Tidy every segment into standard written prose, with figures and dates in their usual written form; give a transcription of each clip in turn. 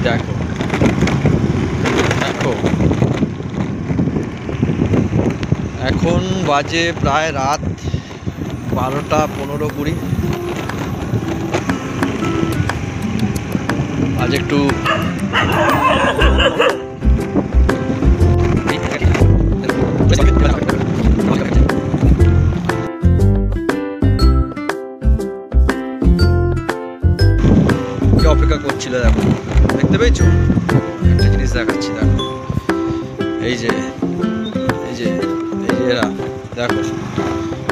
দেখো দেখো, এখন বাজে প্রায় রাত 12:15-20। আজ একটু অপেক্ষা করছিল। দেখো, দেখতে পেয়েছো? একটা জিনিস দেখাচ্ছি, দেখো। এই যে এই যে এই যে এরা, দেখো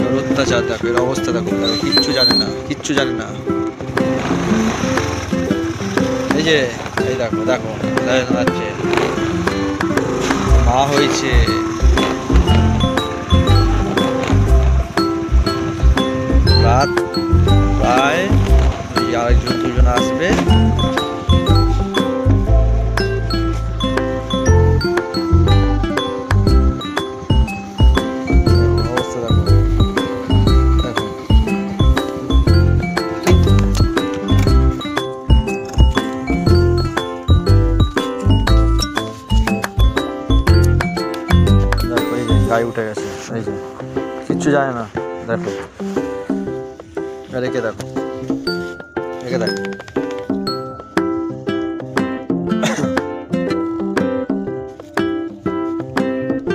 এর অত্যাচার, দেখো এর অবস্থা, দেখো দেখো, কিচ্ছু জানে না, কিচ্ছু জানে না। এই যে এই দেখো দেখো, যাচ্ছে মা হয়েছে। রাত প্রায় আরেকজন দুজন আসবে। অবস্থা দেখো দেখো, দেখো এই যে গায়ে উঠে গেছে, এই যে কিচ্ছু জানে না। দেখো রেখে দেখো, রেখে দেখো,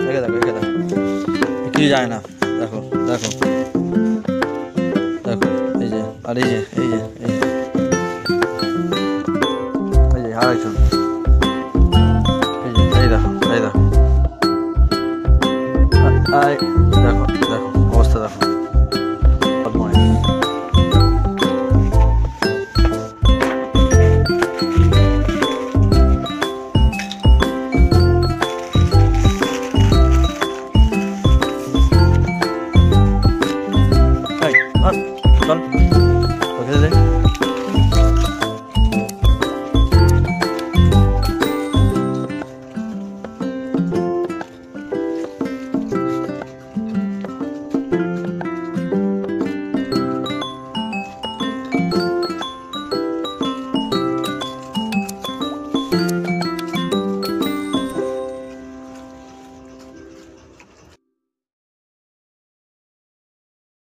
রেখে দেখো, রেখে দেখো, কিছু যায় না। দেখো দেখো দেখো, এই যে আর এই যে এই যে এই যে আরেকজন।